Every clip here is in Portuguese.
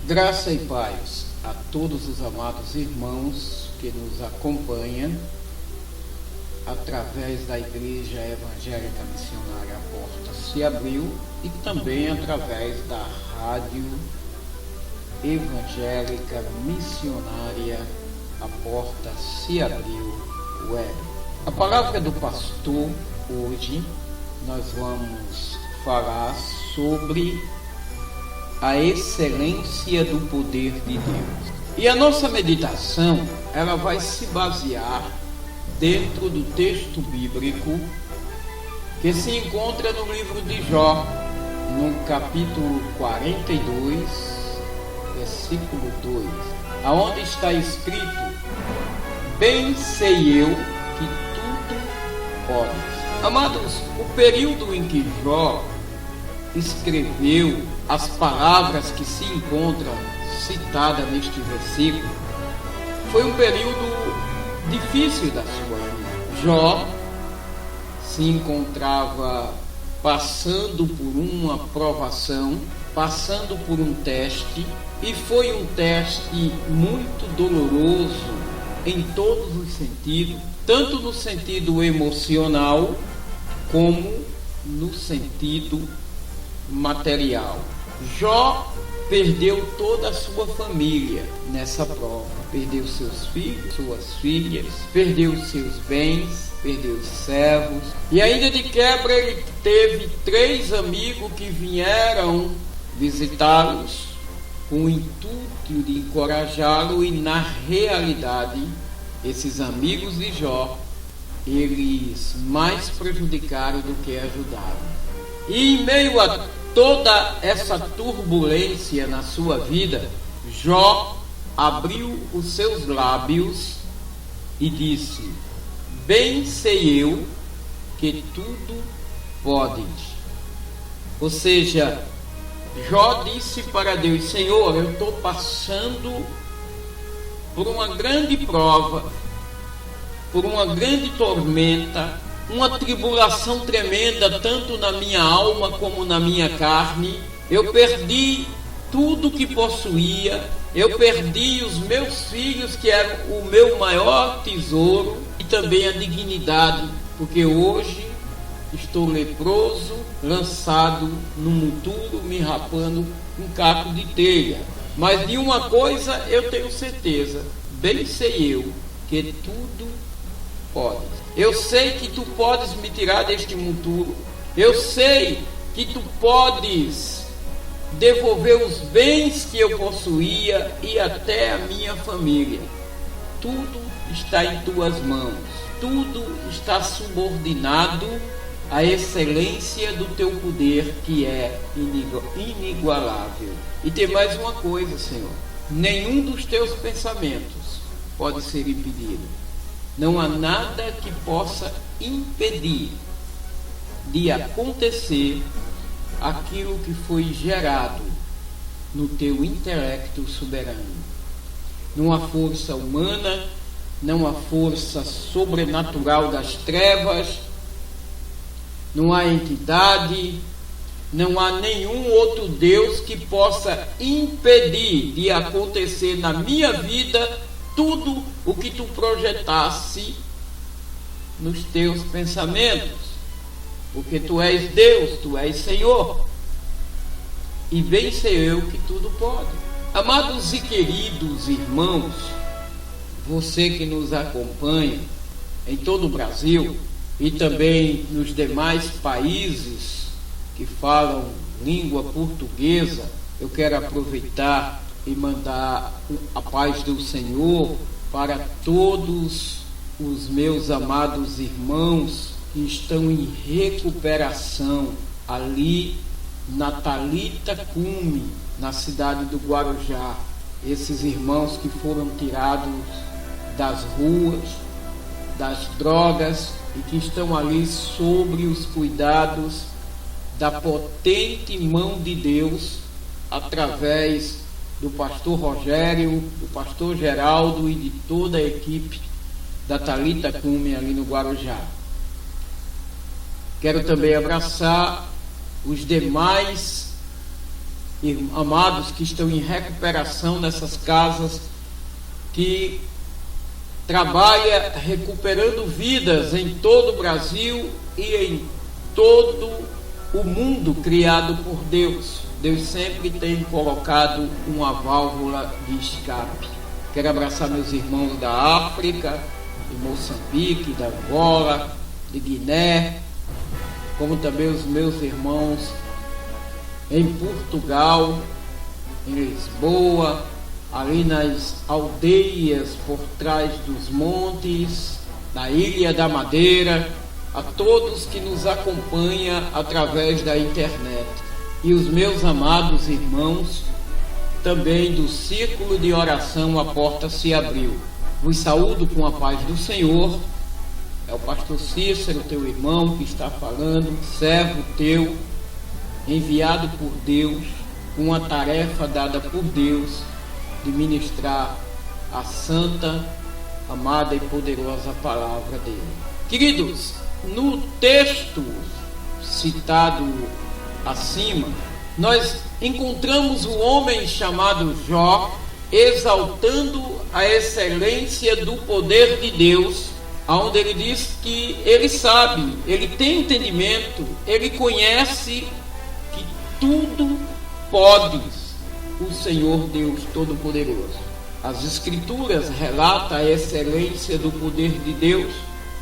Graça e paz a todos os amados irmãos que nos acompanham através da Igreja Evangélica Missionária A Porta Se Abriu e também através da Rádio Evangélica Missionária A Porta Se Abriu Web. A palavra do pastor hoje nós vamos falar sobre a excelência do poder de Deus. E a nossa meditação, ela vai se basear dentro do texto bíblico que se encontra no livro de Jó, no capítulo 42, versículo 2, aonde está escrito: bem sei eu que tudo podes. Amados, o período em que Jó escreveu as palavras que se encontram citadas neste versículo foi um período difícil da sua vida. Jó se encontrava passando por uma provação, passando por um teste, e foi um teste muito doloroso em todos os sentidos, tanto no sentido emocional como no sentido material. Jó perdeu toda a sua família nessa prova. Perdeu seus filhos, suas filhas, perdeu seus bens, perdeu servos. E ainda de quebra ele teve 3 amigos que vieram visitá-los com o intuito de encorajá-lo, e na realidade, esses amigos de Jó, eles mais prejudicaram do que ajudaram. E em meio a toda essa turbulência na sua vida, Jó abriu os seus lábios e disse: bem sei eu que tudo podes. Ou seja, Jó disse para Deus: Senhor, eu estou passando por uma grande prova, por uma grande tormenta, uma tribulação tremenda, tanto na minha alma como na minha carne. Eu perdi tudo que possuía, eu perdi os meus filhos, que eram o meu maior tesouro, e também a dignidade, porque hoje estou leproso, lançado no monturo, me rapando um caco de telha. Mas de uma coisa eu tenho certeza: bem sei eu que tudo podes. Eu sei que tu podes me tirar deste monturo. Eu sei que tu podes devolver os bens que eu possuía e até a minha família. Tudo está em tuas mãos. Tudo está subordinado à excelência do teu poder, que é inigualável. E tem mais uma coisa, Senhor: nenhum dos teus pensamentos pode ser impedido. Não há nada que possa impedir de acontecer aquilo que foi gerado no teu intelecto soberano. Não há força humana, não há força sobrenatural das trevas, não há entidade, não há nenhum outro Deus que possa impedir de acontecer na minha vida tudo o que tu projetasse nos teus pensamentos, porque tu és Deus, tu és Senhor, e bem sei eu que tudo pode. Amados e queridos irmãos, você que nos acompanha em todo o Brasil e também nos demais países que falam língua portuguesa, eu quero aproveitar e mandar a paz do Senhor para todos os meus amados irmãos que estão em recuperação ali na Thalita Cume, na cidade do Guarujá. Esses irmãos que foram tirados das ruas, das drogas, e que estão ali sobre os cuidados da potente mão de Deus, através do pastor Rogério, do pastor Geraldo e de toda a equipe da Thalita Cume ali no Guarujá. Quero também abraçar os demais amados que estão em recuperação nessas casas, que trabalha recuperando vidas em todo o Brasil e em todo o mundo criado por Deus. Deus sempre tem colocado uma válvula de escape. Quero abraçar meus irmãos da África, de Moçambique, da Angola, de Guiné, como também os meus irmãos em Portugal, em Lisboa, ali nas aldeias por trás dos montes, na Ilha da Madeira, a todos que nos acompanham através da internet. E os meus amados irmãos, também do Círculo de Oração A Porta Se Abriu. Vos saúdo com a paz do Senhor. É o pastor Cícero, teu irmão, que está falando, servo teu, enviado por Deus, com a tarefa dada por Deus, de ministrar a santa, amada e poderosa palavra dele. Queridos, no texto citado acima, nós encontramos o homem chamado Jó exaltando a excelência do poder de Deus, onde ele diz que ele sabe, ele tem entendimento, ele conhece que tudo pode o Senhor Deus Todo-Poderoso. As Escrituras relatam a excelência do poder de Deus,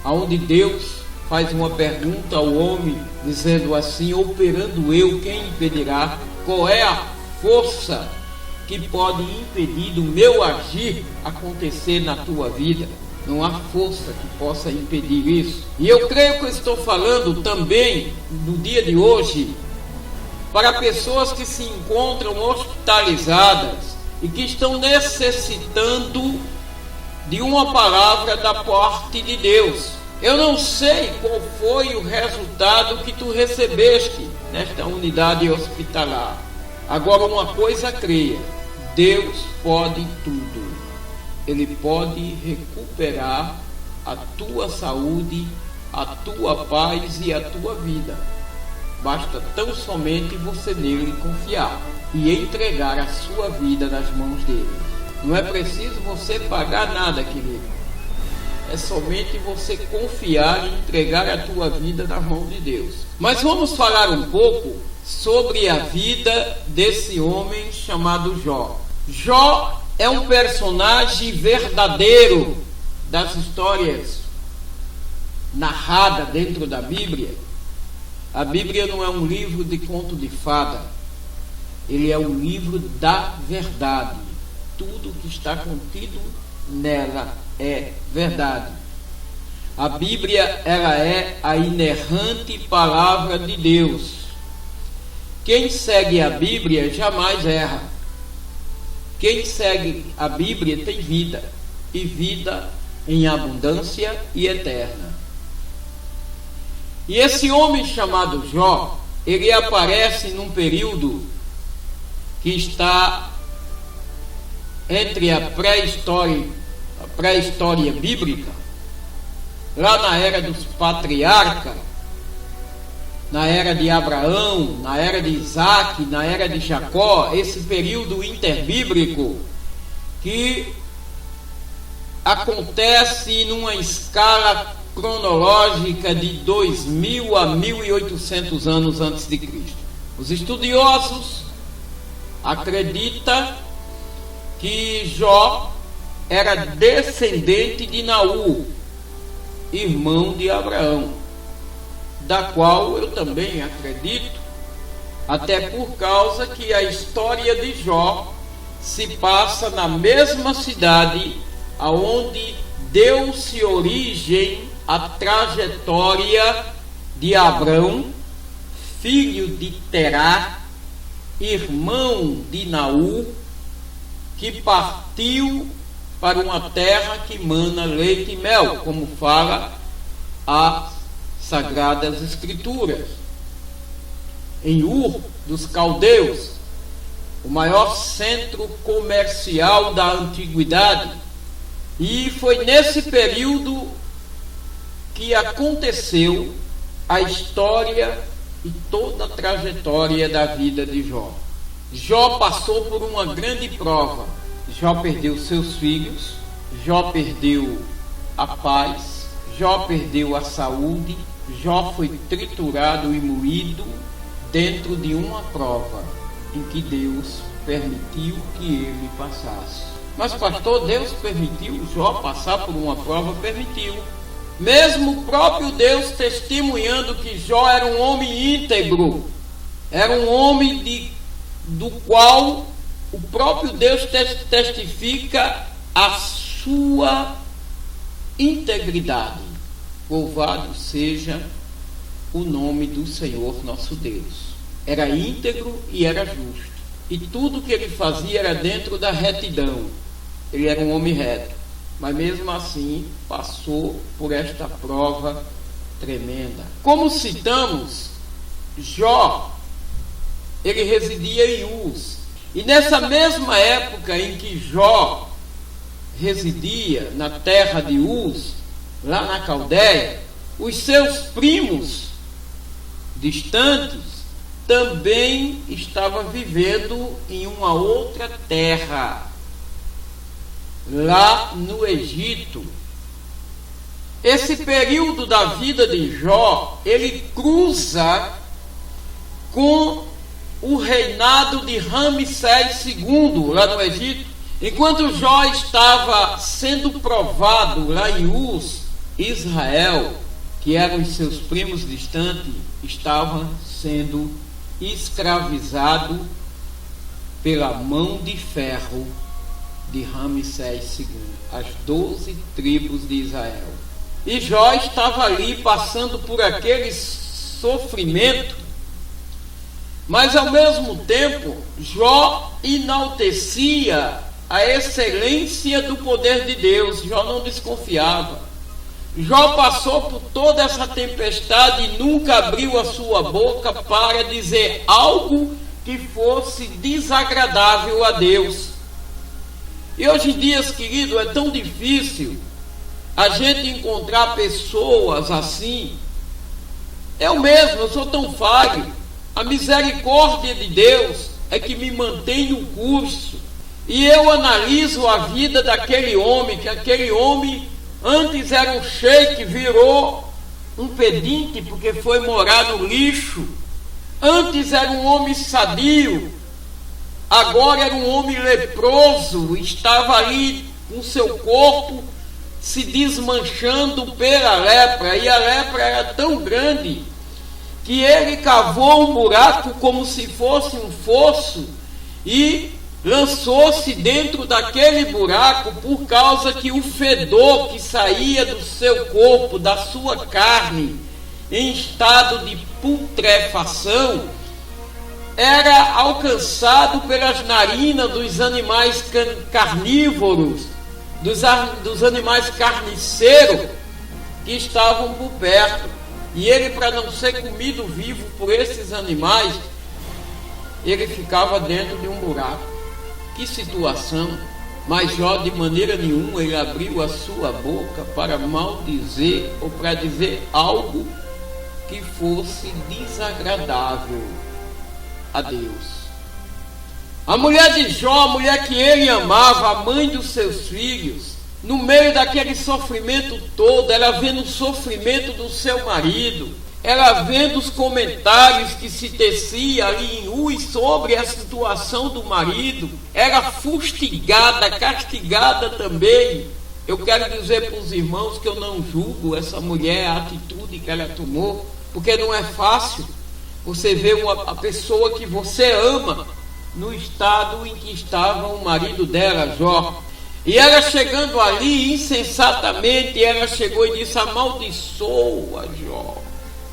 onde Deus faz uma pergunta ao homem, dizendo assim: operando eu, quem impedirá? Qual é a força que pode impedir do meu agir acontecer na tua vida? Não há força que possa impedir isso. E eu creio que eu estou falando também, no dia de hoje, para pessoas que se encontram hospitalizadas e que estão necessitando de uma palavra da parte de Deus. Eu não sei qual foi o resultado que tu recebeste nesta unidade hospitalar. Agora, uma coisa creia: Deus pode tudo. Ele pode recuperar a tua saúde, a tua paz e a tua vida. Basta tão somente você nele confiar e entregar a sua vida nas mãos dele. Não é preciso você pagar nada, querido. É somente você confiar e entregar a tua vida nas mãos de Deus. Mas vamos falar um pouco sobre a vida desse homem chamado Jó. Jó é um personagem verdadeiro das histórias narradas dentro da Bíblia. A Bíblia não é um livro de conto de fada. Ele é um livro da verdade. Tudo que está contido nela é verdade. A Bíblia, ela é a inerrante palavra de Deus. Quem segue a Bíblia jamais erra. Quem segue a Bíblia tem vida, e vida em abundância e eterna. E esse homem chamado Jó, ele aparece num período que está entre a pré-história bíblica, lá na era dos patriarcas, na era de Abraão, na era de Isaac, na era de Jacó, esse período interbíblico que acontece numa escala cronológica de 2000 a 1800 anos antes de Cristo. Os estudiosos acreditam que Jó era descendente de Naú, irmão de Abraão, da qual eu também acredito, até por causa que a história de Jó se passa na mesma cidade aonde deu-se origem à trajetória de Abrão, filho de Terá, irmão de Naú, que partiu para uma terra que mana leite e mel, como fala as Sagradas Escrituras. Em Ur dos Caldeus, o maior centro comercial da antiguidade. E foi nesse período que aconteceu a história e toda a trajetória da vida de Jó. Jó passou por uma grande prova. Jó perdeu seus filhos, Jó perdeu a paz, Jó perdeu a saúde, Jó foi triturado e moído dentro de uma prova em que Deus permitiu que ele passasse. Mas pastor, Deus permitiu Jó passar por uma prova? Permitiu. Mesmo o próprio Deus testemunhando que Jó era um homem íntegro, era um homem do qual o próprio Deus testifica a sua integridade. Louvado seja o nome do Senhor nosso Deus. Era íntegro e era justo. E tudo que ele fazia era dentro da retidão. Ele era um homem reto. Mas mesmo assim passou por esta prova tremenda. Como citamos, Jó, ele residia em Uz. E nessa mesma época em que Jó residia na terra de Uz, lá na Caldeia, os seus primos distantes também estavam vivendo em uma outra terra, lá no Egito. Esse período da vida de Jó, ele cruza com o reinado de Ramsés II, lá no Egito. Enquanto Jó estava sendo provado lá em Uz, Israel, que eram os seus primos distantes, estava sendo escravizado pela mão de ferro de Ramsés II, as 12 tribos de Israel. E Jó estava ali passando por aquele sofrimento, mas ao mesmo tempo Jó enaltecia a excelência do poder de Deus. Jó não desconfiava. Jó passou por toda essa tempestade e nunca abriu a sua boca para dizer algo que fosse desagradável a Deus. E hoje em dia, querido, é tão difícil a gente encontrar pessoas assim. Eu mesmo, eu sou tão falho. A misericórdia de Deus é que me mantém no curso. E eu analiso a vida daquele homem, que aquele homem antes era um sheik, virou um pedinte porque foi morar no lixo. Antes era um homem sadio, agora era um homem leproso, estava ali com seu corpo se desmanchando pela lepra, e a lepra era tão grande que ele cavou um buraco como se fosse um fosso e lançou-se dentro daquele buraco, por causa que o fedor que saía do seu corpo, da sua carne, em estado de putrefação, era alcançado pelas narinas dos animais carnívoros, dos animais carniceiros que estavam por perto. E ele, para não ser comido vivo por esses animais, ele ficava dentro de um buraco. Que situação! Mas Jó, de maneira nenhuma, ele abriu a sua boca para maldizer ou para dizer algo que fosse desagradável a Deus. A mulher de Jó, a mulher que ele amava, a mãe dos seus filhos, no meio daquele sofrimento todo, ela vendo o sofrimento do seu marido, ela vendo os comentários que se tecia ali em Uz sobre a situação do marido, era fustigada, castigada também. Eu quero dizer para os irmãos que eu não julgo essa mulher, a atitude que ela tomou, porque não é fácil você ver a pessoa que você ama no estado em que estava o marido dela, Jó. E ela chegando ali, insensatamente, ela chegou e disse: amaldiçoa, Jó,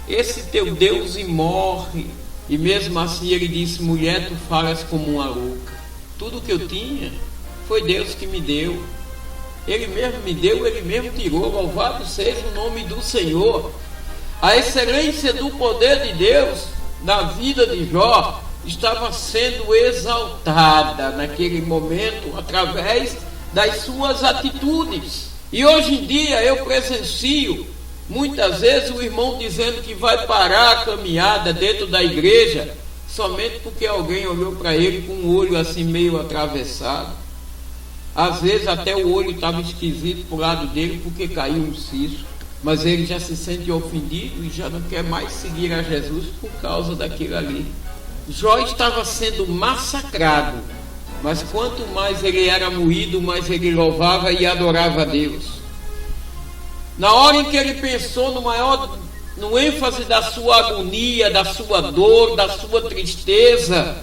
esse teu Deus, e morre. E mesmo assim ele disse: mulher, tu falas como uma louca. Tudo que eu tinha foi Deus que me deu. Ele mesmo me deu, ele mesmo tirou. Louvado seja o nome do Senhor. A excelência do poder de Deus na vida de Jó estava sendo exaltada naquele momento através das suas atitudes. E hoje em dia eu presencio muitas vezes o irmão dizendo que vai parar a caminhada dentro da igreja somente porque alguém olhou para ele com o olho assim meio atravessado. Às vezes até o olho estava esquisito para o lado dele porque caiu um cisco, mas ele já se sente ofendido e já não quer mais seguir a Jesus por causa daquilo ali. Jó estava sendo massacrado, mas quanto mais ele era moído, mais ele louvava e adorava a Deus. Na hora em que ele pensou no ênfase da sua agonia, da sua dor, da sua tristeza,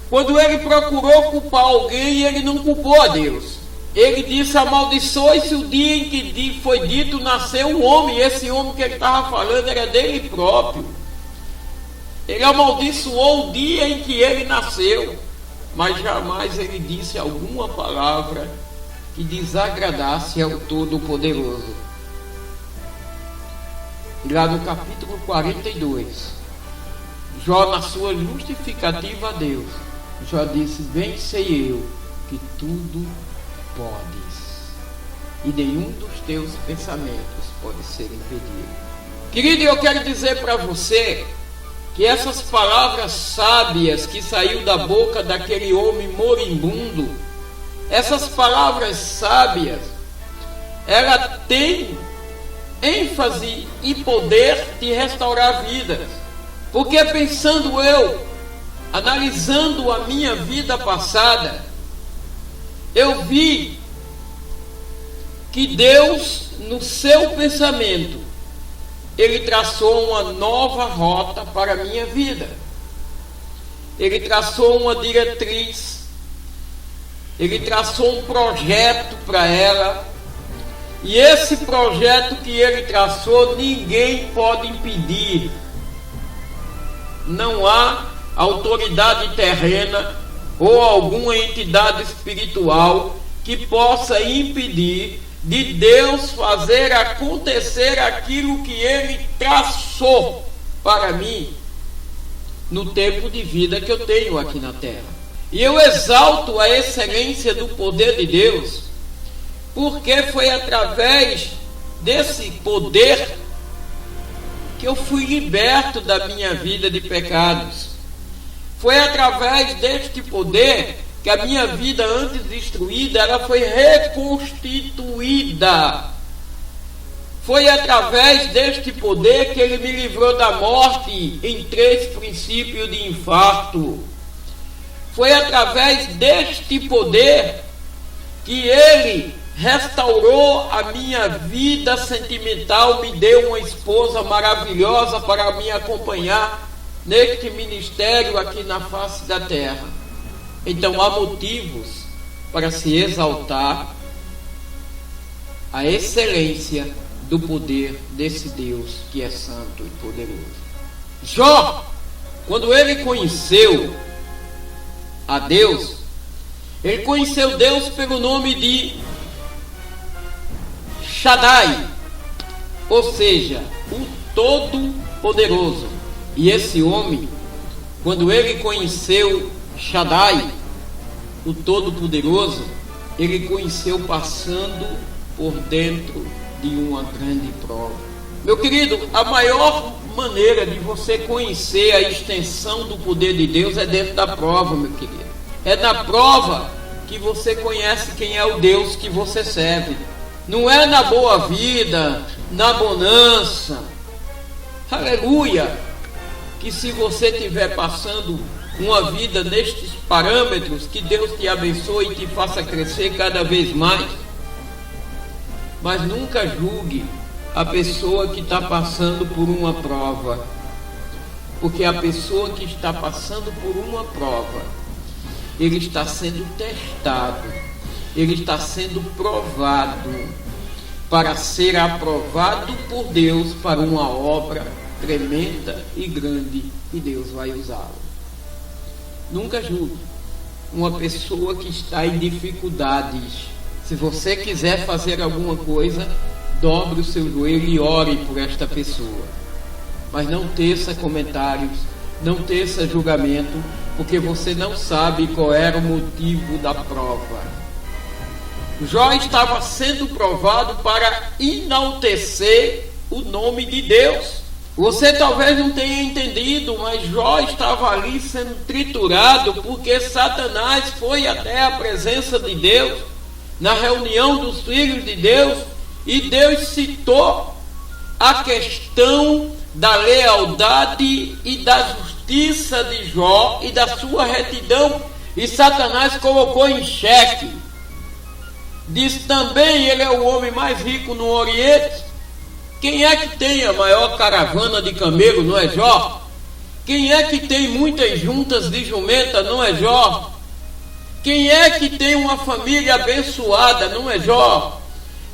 quando ele procurou culpar alguém, ele não culpou a Deus. Ele disse: amaldiçoe-se o dia em que foi dito nasceu um homem. Esse homem que ele estava falando era dele próprio. Ele amaldiçoou o dia em que ele nasceu, mas jamais ele disse alguma palavra que desagradasse ao Todo-Poderoso. E lá no capítulo 42, Jó, na sua justificativa a Deus, Jó disse: bem sei eu que tudo podes, e nenhum dos teus pensamentos pode ser impedido. Querido, eu quero dizer para você que essas palavras sábias que saiu da boca daquele homem moribundo, essas palavras sábias, ela tem ênfase e poder de restaurar vidas. Porque pensando eu, analisando a minha vida passada, eu vi que Deus, no seu pensamento, Ele traçou uma nova rota para a minha vida. Ele traçou uma diretriz. Ele traçou um projeto para ela. E esse projeto que Ele traçou, ninguém pode impedir. Não há autoridade terrena ou alguma entidade espiritual que possa impedir de Deus fazer acontecer aquilo que Ele traçou para mim no tempo de vida que eu tenho aqui na terra. E eu exalto a excelência do poder de Deus, porque foi através desse poder que eu fui liberto da minha vida de pecados. Foi através deste poder que a minha vida antes destruída, ela foi reconstituída. Foi através deste poder que Ele me livrou da morte em 3 princípios de infarto. Foi através deste poder que Ele restaurou a minha vida sentimental, me deu uma esposa maravilhosa para me acompanhar neste ministério aqui na face da terra. Então há motivos para se exaltar a excelência do poder desse Deus que é santo e poderoso. Jó, quando ele conheceu a Deus, ele conheceu Deus pelo nome de Shaddai, ou seja, o Todo-Poderoso. E esse homem, quando ele conheceu Shaddai, o Todo-Poderoso, ele conheceu passando por dentro de uma grande prova. Meu querido, a maior maneira de você conhecer a extensão do poder de Deus é dentro da prova, meu querido. É na prova que você conhece quem é o Deus que você serve. Não é na boa vida, na bonança. Aleluia! Que se você estiver passando uma vida nestes parâmetros, que Deus te abençoe e te faça crescer cada vez mais. Mas nunca julgue a pessoa que está passando por uma prova, porque a pessoa que está passando por uma prova, ele está sendo testado, ele está sendo provado para ser aprovado por Deus para uma obra tremenda e grande que Deus vai usá-lo. Nunca julgue uma pessoa que está em dificuldades. Se você quiser fazer alguma coisa, dobre o seu joelho e ore por esta pessoa. Mas não teça comentários, não teça julgamento, porque você não sabe qual era o motivo da prova. Jó estava sendo provado para enaltecer o nome de Deus. Você talvez não tenha entendido querido, mas Jó estava ali sendo triturado porque Satanás foi até a presença de Deus, na reunião dos filhos de Deus, e Deus citou a questão da lealdade e da justiça de Jó e da sua retidão, e Satanás colocou em xeque. Diz também: ele é o homem mais rico no Oriente. Quem é que tem a maior caravana de camelo? Não é Jó? Quem é que tem muitas juntas de jumenta? Não é Jó? Quem é que tem uma família abençoada? Não é Jó?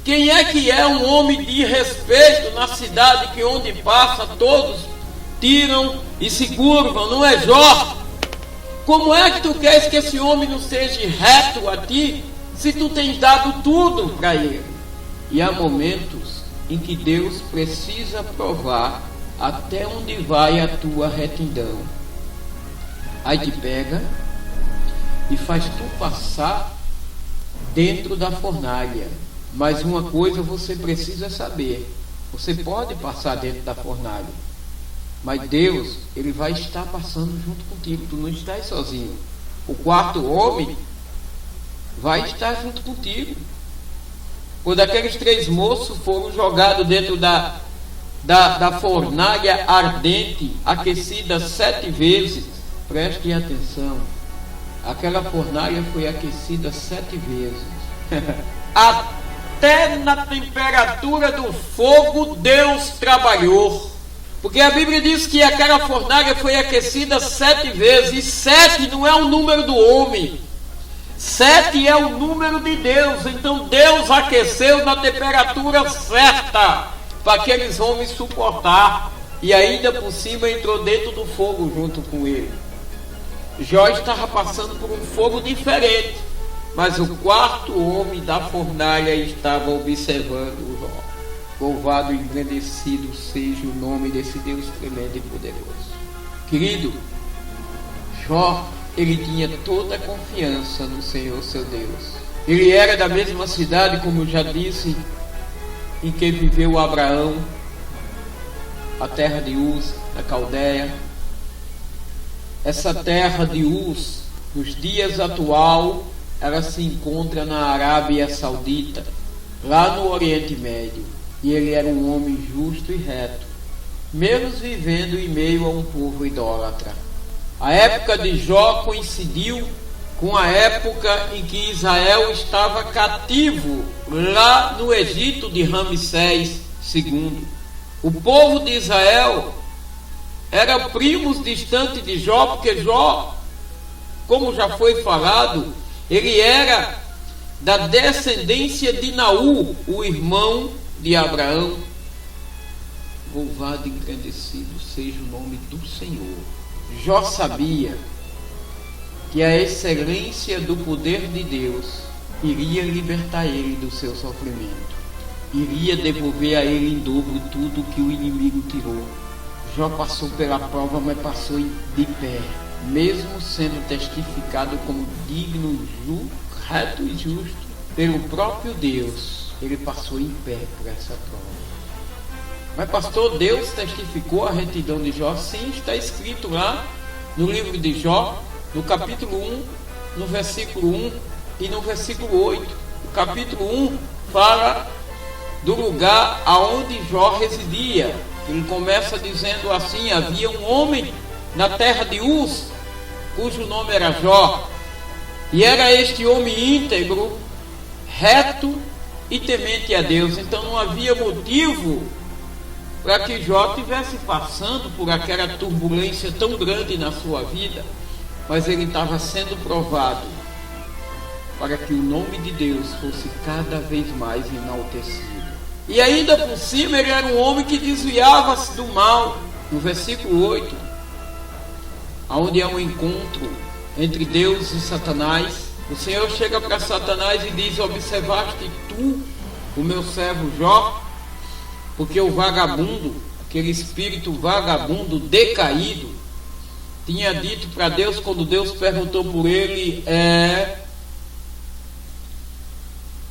Quem é que é um homem de respeito na cidade, que onde passa todos tiram e se curvam? Não é Jó? Como é que tu queres que esse homem não seja reto a ti, se tu tens dado tudo para ele? E há momentos em que Deus precisa provar até onde vai a tua retidão. Aí te pega e faz tu passar dentro da fornalha. Mas uma coisa você precisa saber: você pode passar dentro da fornalha, mas Deus, Ele vai estar passando junto contigo. Tu não estás sozinho. O quarto homem vai estar junto contigo. Quando aqueles 3 moços foram jogados dentro da fornalha ardente, aquecida 7 vezes, preste atenção, aquela fornalha foi aquecida 7 vezes. Até na temperatura do fogo Deus trabalhou. Porque a Bíblia diz que aquela fornalha foi aquecida 7 vezes. E 7 não é o número do homem. 7 é o número de Deus. Então Deus aqueceu na temperatura certa para aqueles homens suportar. E ainda por cima entrou dentro do fogo junto com ele. Jó estava passando por um fogo diferente, mas o quarto homem da fornalha estava observando o Jó. Louvado e engrandecido seja o nome desse Deus tremendo e poderoso. Querido, Jó, ele tinha toda a confiança no Senhor seu Deus. Ele era da mesma cidade, como eu já disse, em que viveu Abraão, a terra de Uz, na Caldeia. Essa terra de Uz, nos dias atuais, ela se encontra na Arábia Saudita, lá no Oriente Médio. E ele era um homem justo e reto, mesmo vivendo em meio a um povo idólatra. A época de Jó coincidiu com a época em que Israel estava cativo lá no Egito de Ramsés II. O povo de Israel era primos distantes de Jó, porque Jó, como já foi falado, ele era da descendência de Naú, o irmão de Abraão. Louvado e engrandecido seja o nome do Senhor. Jó sabia que a excelência do poder de Deus iria libertar ele do seu sofrimento, iria devolver a ele em dobro tudo que o inimigo tirou. Jó passou pela prova, mas passou de pé, mesmo sendo testificado como digno, reto e justo pelo próprio Deus. Ele passou em pé por essa prova. Mas pastor, Deus testificou a retidão de Jó? Sim, está escrito lá no livro de Jó, no capítulo 1, no versículo 1 e no versículo 8. O capítulo 1 fala do lugar aonde Jó residia. Ele começa dizendo assim: havia um homem na terra de Uz, cujo nome era Jó, e era este homem íntegro, reto e temente a Deus. Então não havia motivo para que Jó estivesse passando por aquela turbulência tão grande na sua vida, mas ele estava sendo provado para que o nome de Deus fosse cada vez mais enaltecido. E ainda por cima ele era um homem que desviava-se do mal. No versículo 8, onde há um encontro entre Deus e Satanás, o Senhor chega para Satanás e diz: observaste tu o meu servo Jó? Porque o vagabundo, aquele espírito vagabundo decaído, tinha dito para Deus, quando Deus perguntou por ele: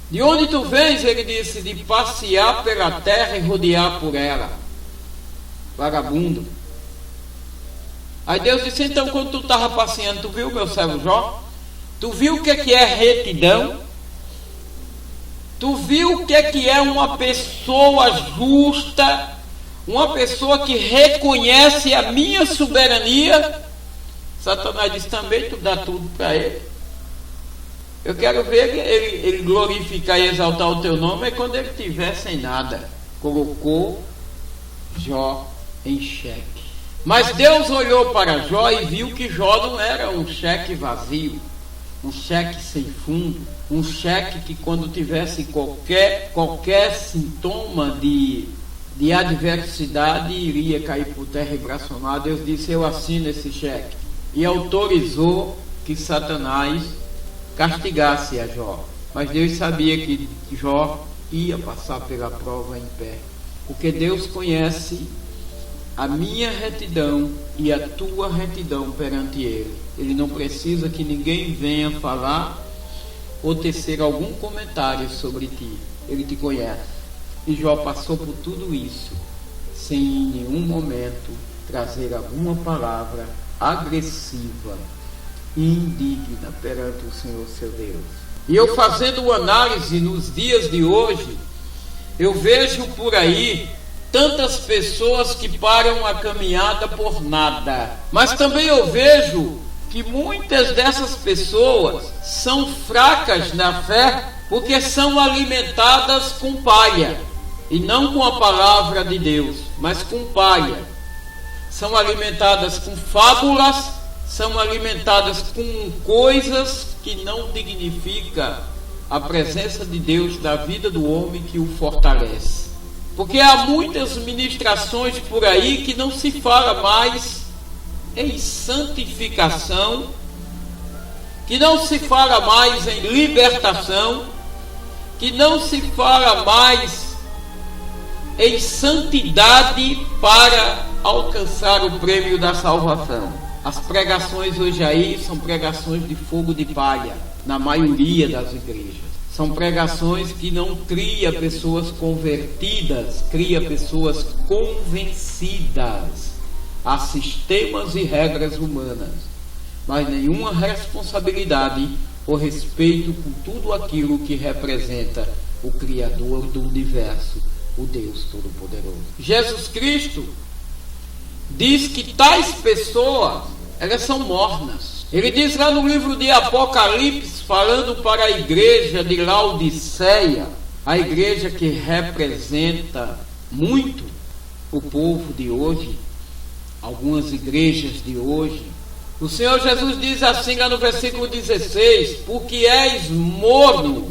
de onde tu vens? Ele disse: de passear pela terra e rodear por ela. Vagabundo. Aí Deus disse: então, quando tu estava passeando, tu viu meu servo Jó? Tu viu o que é retidão? Tu viu o que é uma pessoa justa, uma pessoa que reconhece a minha soberania? Satanás disse: também tu dá tudo para ele. Eu quero ver ele glorificar e exaltar o teu nome, é quando ele estiver sem nada. Colocou Jó em xeque. Mas Deus olhou para Jó e viu que Jó não era um cheque vazio, um cheque sem fundo, um cheque que quando tivesse qualquer sintoma de adversidade iria cair por terra e blasfemar. Deus disse: eu assino esse cheque, e autorizou que Satanás castigasse a Jó. Mas Deus sabia que Jó ia passar pela prova em pé, porque Deus conhece a minha retidão e a tua retidão perante Ele. Ele não precisa que ninguém venha falar ou tecer algum comentário sobre ti. Ele te conhece. E Jó passou por tudo isso sem em nenhum momento trazer alguma palavra agressiva e indigna perante o Senhor seu Deus. E eu, fazendo análise nos dias de hoje, eu vejo por aí tantas pessoas que param a caminhada por nada. Mas também eu vejo que muitas dessas pessoas são fracas na fé porque são alimentadas com palha, e não com a palavra de Deus, mas com palha. São alimentadas com fábulas, são alimentadas com coisas que não dignificam a presença de Deus na vida do homem, que o fortalece. Porque há muitas ministrações por aí que não se fala mais em santificação, que não se fala mais em libertação, que não se fala mais em santidade para alcançar o prêmio da salvação. As pregações hoje aí são pregações de fogo de palha, na maioria das igrejas. São pregações que não cria pessoas convertidas, cria pessoas convencidas a sistemas e regras humanas, mas nenhuma responsabilidade ou respeito com tudo aquilo que representa o Criador do universo, o Deus Todo-Poderoso. Jesus Cristo diz que tais pessoas, elas são mornas. Ele diz lá no livro de Apocalipse, falando para a igreja de Laodiceia, a igreja que representa muito o povo de hoje, algumas igrejas de hoje. O Senhor Jesus diz assim lá no versículo 16: porque és morno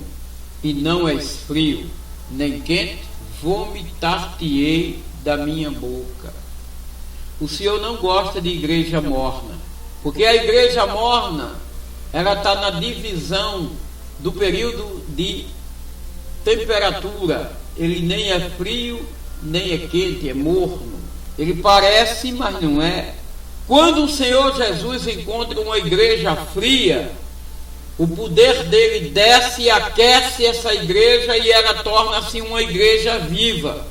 e não és frio, nem quente, vomitar-te-ei da minha boca. O Senhor não gosta de igreja morna, porque a igreja morna, ela está na divisão do período de temperatura. Ele nem é frio, nem é quente, é morno. Ele parece, mas não é. Quando o Senhor Jesus encontra uma igreja fria, o poder dele desce e aquece essa igreja e ela torna-se uma igreja viva.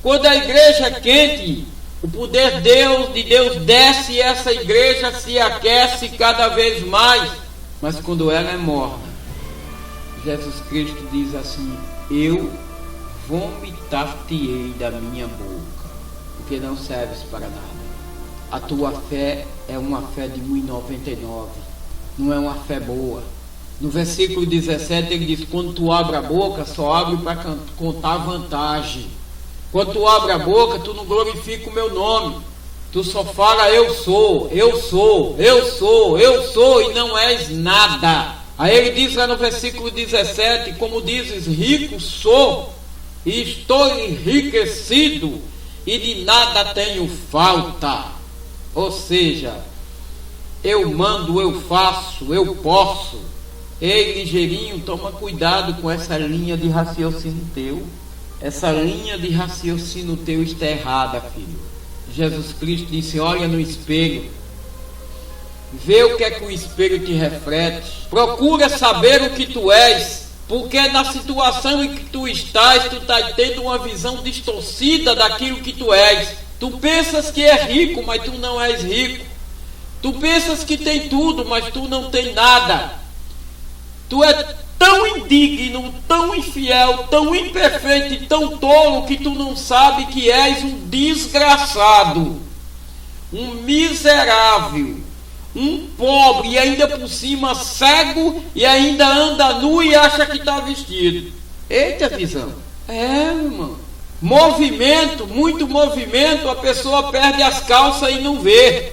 Quando a igreja é quente, o poder de Deus desce e essa igreja se aquece cada vez mais. Mas quando ela é morna, Jesus Cristo diz assim: eu vomitar-te-ei da minha boca, porque não serves para nada. A tua fé é uma fé de 1,99, não é uma fé boa. No versículo 17 ele diz: quando tu abre a boca, só abre para contar vantagem. Quando tu abre a boca, tu não glorifica o meu nome. Tu só fala eu sou, eu sou, eu sou, eu sou, e não és nada. Aí ele diz lá no versículo 17: como dizes, rico sou, e estou enriquecido, e de nada tenho falta. Ou seja, eu mando, eu faço, eu posso. Ei, ligeirinho, toma cuidado com essa linha de raciocínio teu. Essa linha de raciocínio teu está errada, filho. Jesus Cristo disse: olha no espelho, vê o que é que o espelho te reflete, procura saber o que tu és, porque na situação em que tu estás tendo uma visão distorcida daquilo que tu és. Tu pensas que é rico, mas tu não és rico. Tu pensas que tem tudo, mas tu não tem nada. Tu é tão indigno, tão infiel, tão imperfeito e tão tolo que tu não sabe que és um desgraçado, um miserável, um pobre e ainda por cima cego e ainda anda nu e acha que está vestido. Eita visão! É, meu irmão. Movimento, muito movimento, a pessoa perde as calças e não vê.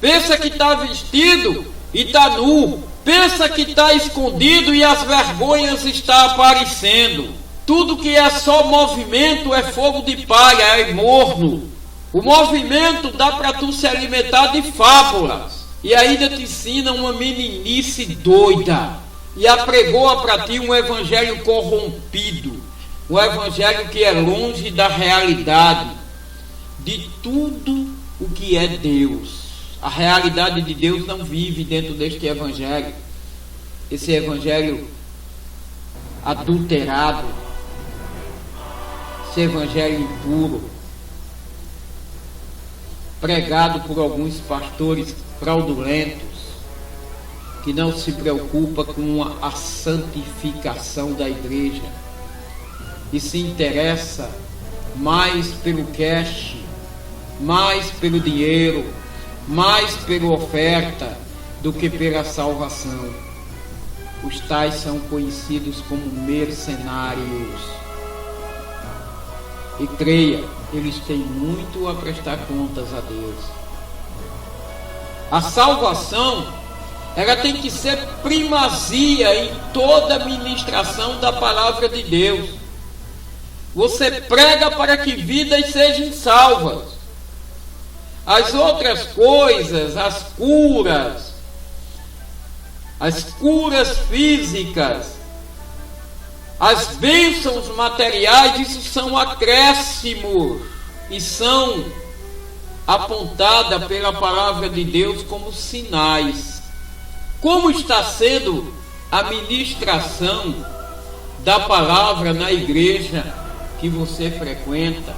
Pensa que está vestido e está nu. Pensa que está escondido e as vergonhas estão aparecendo. Tudo que é só movimento é fogo de palha, é morno. O movimento dá para tu se alimentar de fábulas. E ainda te ensina uma meninice doida. E apregoa para ti um evangelho corrompido. Um evangelho que é longe da realidade. De tudo o que é Deus. A realidade de Deus não vive dentro deste evangelho. Esse evangelho adulterado. Esse evangelho impuro. Pregado por alguns pastores fraudulentos. Que não se preocupa com a santificação da igreja. E se interessa mais pelo cash, mais pelo dinheiro, mais pela oferta do que pela salvação. Os tais são conhecidos como mercenários. E creia, eles têm muito a prestar contas a Deus. A salvação, ela tem que ser primazia em toda a ministração da palavra de Deus. Você prega para que vidas sejam salvas. As outras coisas, as curas físicas, as bênçãos materiais, isso são acréscimos e são apontadas pela palavra de Deus como sinais. Como está sendo a ministração da palavra na igreja que você frequenta?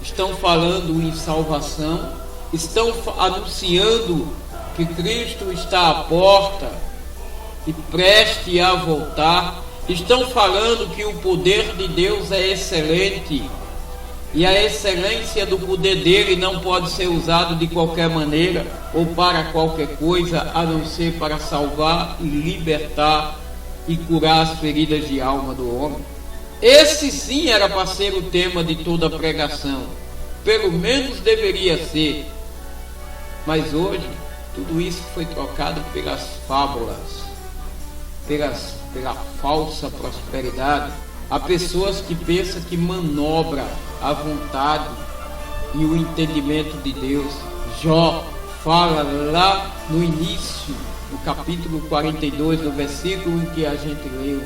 Estão falando em salvação? Estão anunciando que Cristo está à porta e preste a voltar? Estão falando que o poder de Deus é excelente e a excelência do poder dele não pode ser usado de qualquer maneira ou para qualquer coisa a não ser para salvar e libertar e curar as feridas de alma do homem? Esse sim era para ser o tema de toda a pregação. Pelo menos deveria ser. Mas hoje, tudo isso foi trocado pelas fábulas, pela falsa prosperidade. Há pessoas que pensam que manobra a vontade e o entendimento de Deus. Jó fala lá no início, no capítulo 42, no versículo em que a gente leu,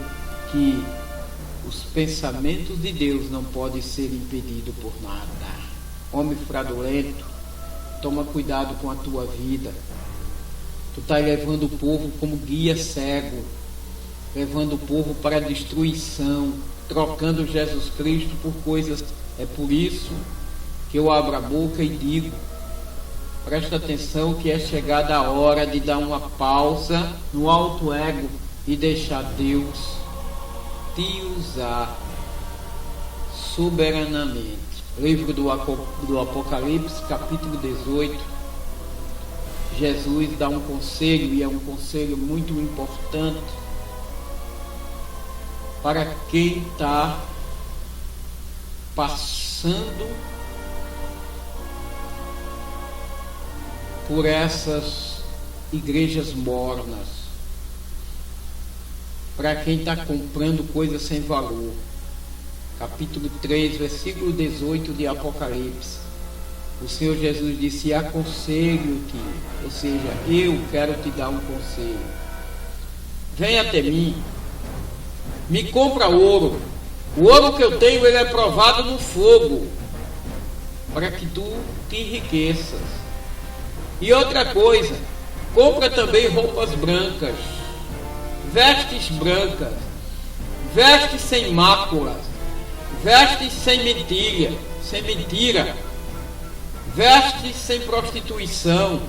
que os pensamentos de Deus não podem ser impedidos por nada. Homem fraudulento, toma cuidado com a tua vida. Tu estás levando o povo como guia cego, levando o povo para a destruição, trocando Jesus Cristo por coisas. É por isso que eu abro a boca e digo: presta atenção que é chegada a hora de dar uma pausa no alto ego e deixar Deus te usar soberanamente. Livro do Apocalipse, capítulo 18. Jesus dá um conselho, e é um conselho muito importante para quem está passando por essas igrejas mornas, para quem está comprando coisas sem valor. Capítulo 3, versículo 18 de Apocalipse. O Senhor Jesus disse: aconselho-te, ou seja, eu quero te dar um conselho. Venha até mim, me compra ouro. O ouro que eu tenho, ele é provado no fogo, para que tu te enriqueças. E outra coisa, compra também roupas brancas, vestes brancas, vestes sem máculas, vestes sem mentira, veste sem prostituição,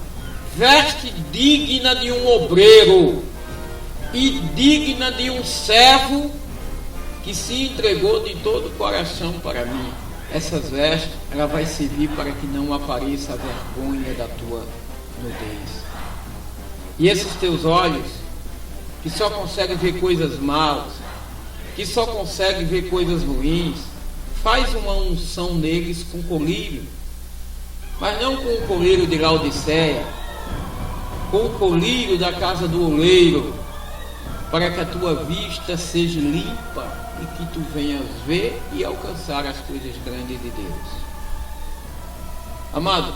veste digna de um obreiro e digna de um servo que se entregou de todo o coração para mim. Essas vestes, ela vai servir para que não apareça a vergonha da tua nudez. E esses teus olhos, que só conseguem ver coisas malas, que só conseguem ver coisas ruins, faz uma unção neles com colírio, mas não com o colírio de Laodiceia, com o colírio da casa do oleiro, para que a tua vista seja limpa e que tu venhas ver e alcançar as coisas grandes de Deus. Amados,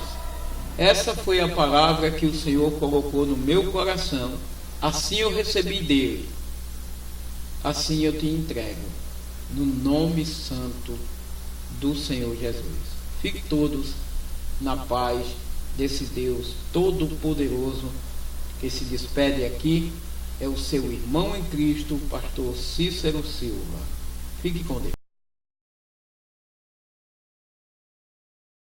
essa foi a palavra que o Senhor colocou no meu coração. Assim eu recebi dele, assim eu te entrego, no nome santo do Senhor Jesus. Fiquem todos na paz desse Deus Todo-Poderoso que se despede aqui. É o seu irmão em Cristo, pastor Cícero Silva. Fique com Deus.